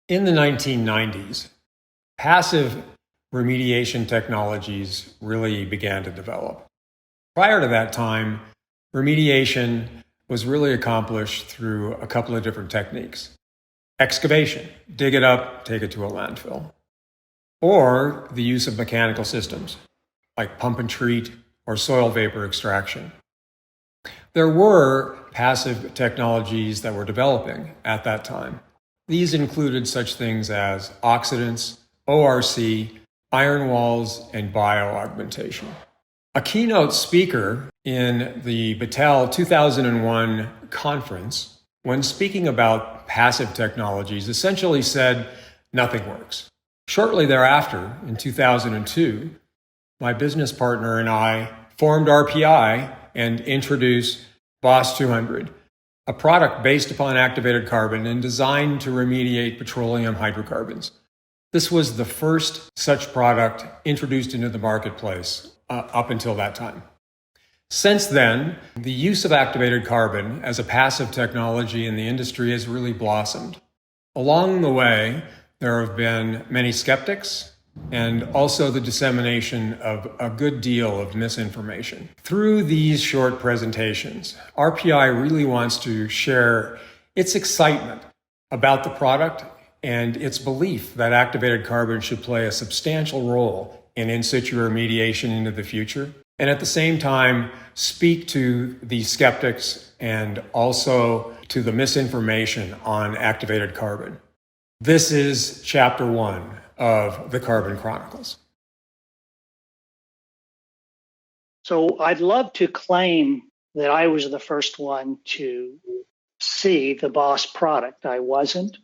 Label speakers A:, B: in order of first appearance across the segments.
A: In the 1990s, passive remediation technologies really began to develop. Prior to that time, remediation was really accomplished through a couple of different techniques. Excavation, dig it up, take it to a landfill. Or the use of mechanical systems, like pump and treat or soil vapor extraction. There were passive technologies that were developing at that time. These included such things as oxidants, ORC, iron walls, and bioaugmentation. A keynote speaker in the Battelle 2001 conference, when speaking about passive technologies, essentially said, nothing works. Shortly thereafter, in 2002, my business partner and I formed RPI and introduced Boss 200, a product based upon activated carbon and designed to remediate petroleum hydrocarbons. This was the first such product introduced into the marketplace up until that time. Since then, the use of activated carbon as a passive technology in the industry has really blossomed. Along the way, there have been many skeptics and also the dissemination of a good deal of misinformation. Through these short presentations, RPI really wants to share its excitement about the product and its belief that activated carbon should play a substantial role in situ remediation into the future, and at the same time speak to the skeptics and also to the misinformation on activated carbon. This is chapter 1 of the Carbon Chronicles.
B: So I'd love to claim that I was the first one to see the Boss product. I wasn't.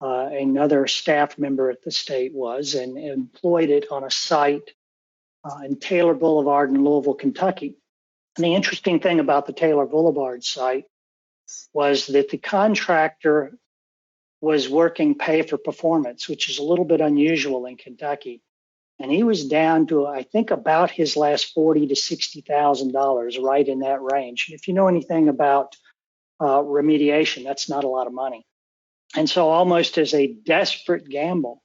B: Another staff member at the state was, and employed it on a site in Taylor Boulevard in Louisville, Kentucky. And the interesting thing about the Taylor Boulevard site was that the contractor was working pay for performance, which is a little bit unusual in Kentucky. And he was down to, I think, about his last $40,000 to $60,000, right in that range. And if you know anything about remediation, that's not a lot of money. And so almost as a desperate gamble,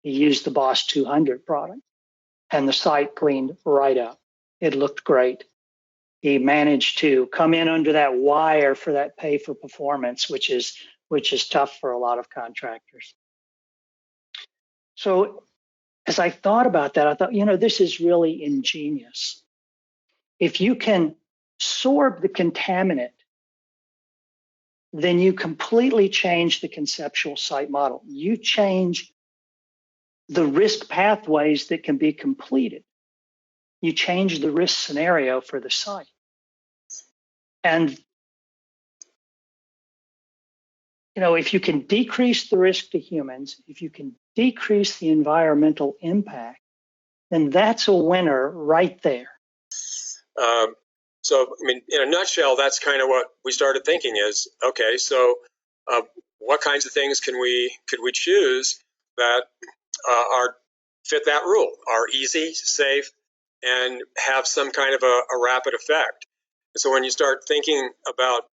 B: he used the Boss 200 product, and the site cleaned right up. It looked great. He managed to come in under that wire for that pay for performance, which is tough for a lot of contractors. So as I thought about that, I thought, this is really ingenious. If you can sorb the contaminant, then you completely change the conceptual site model. You change the risk pathways that can be completed. You change the risk scenario for the site. And if you can decrease the risk to humans, if you can decrease the environmental impact, then that's a winner right there.
C: So, in a nutshell, that's kind of what we started thinking is, okay, so what kinds of things could we choose that fit that rule, are easy, safe, and have some kind of a rapid effect? So when you start thinking about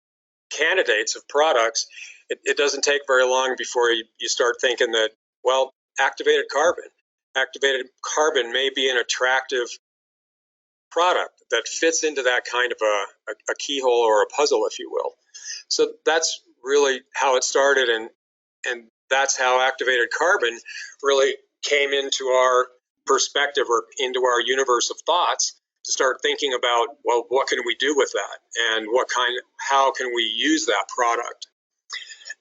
C: candidates of products, it doesn't take very long before you start thinking that, well, activated carbon may be an attractive product that fits into that kind of a keyhole or a puzzle, if you will. So that's really how it started, and that's how activated carbon really came into our perspective or into our universe of thoughts to start thinking about, well, what can we do with that, and how can we use that product?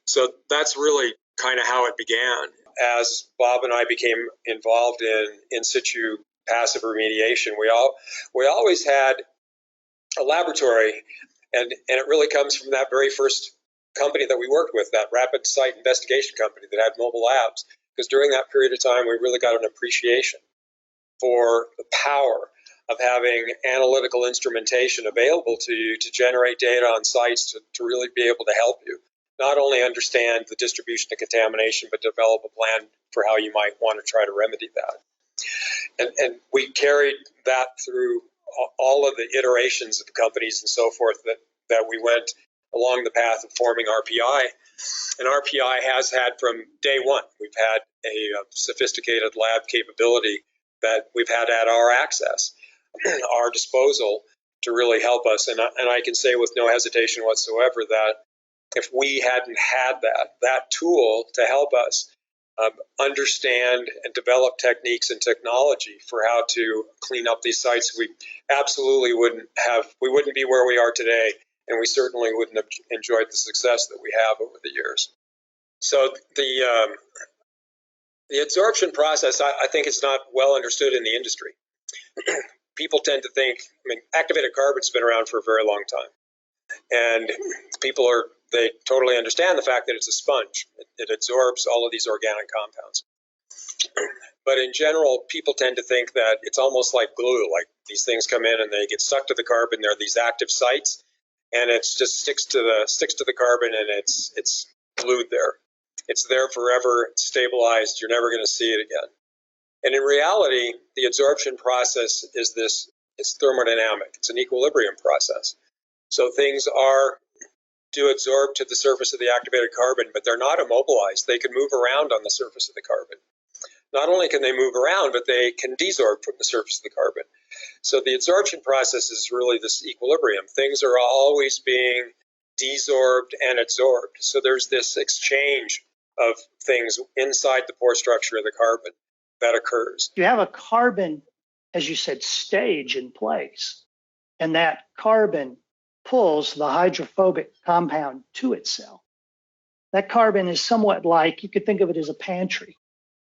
C: So that's really kind of how it began. As Bob and I became involved in situ passive remediation, we always had a laboratory, and it really comes from that very first company that we worked with, that rapid site investigation company that had mobile labs, because during that period of time, we really got an appreciation for the power of having analytical instrumentation available to you to generate data on sites to really be able to help you not only understand the distribution of contamination, but develop a plan for how you might want to try to remedy that. And we carried that through all of the iterations of companies and so forth that we went along the path of forming RPI. And RPI has had from day one, we've had a sophisticated lab capability that we've had at our access, our disposal to really help us. And I can say with no hesitation whatsoever that if we hadn't had that tool to help us understand and develop techniques and technology for how to clean up these sites, we absolutely we wouldn't be where we are today, and we certainly wouldn't have enjoyed the success that we have over the years. So the adsorption process, I think, is not well understood in the industry. People tend to think, activated carbon's been around for a very long time, and they totally understand the fact that it's a sponge. It absorbs all of these organic compounds. But in general, people tend to think that it's almost like glue, like these things come in and they get stuck to the carbon. There are these active sites, and it just sticks to the carbon, and it's glued there. It's there forever, it's stabilized. You're never going to see it again. And in reality, the adsorption process it's thermodynamic. It's an equilibrium process. So things do adsorb to the surface of the activated carbon, but they're not immobilized. They can move around on the surface of the carbon. Not only can they move around, but they can desorb from the surface of the carbon. So the adsorption process is really this equilibrium. Things are always being desorbed and adsorbed. So there's this exchange of things inside the pore structure of the carbon that occurs.
B: You have a carbon, as you said, stage in place, and that carbon pulls the hydrophobic compound to itself. That carbon is somewhat like, you could think of it as a pantry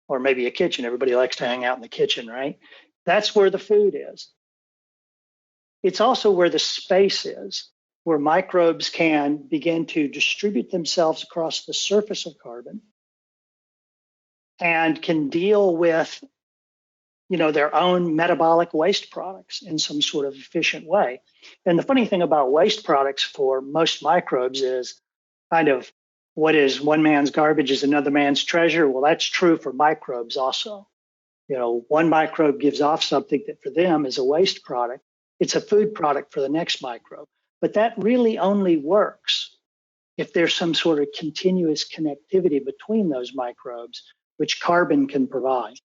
B: or maybe a kitchen. Everybody likes to hang out in the kitchen, right? That's where the food is. It's also where the space is, where microbes can begin to distribute themselves across the surface of carbon and can deal with their own metabolic waste products in some sort of efficient way. And the funny thing about waste products for most microbes is kind of what is one man's garbage is another man's treasure. Well, that's true for microbes also. One microbe gives off something that for them is a waste product. It's a food product for the next microbe. But that really only works if there's some sort of continuous connectivity between those microbes, which carbon can provide.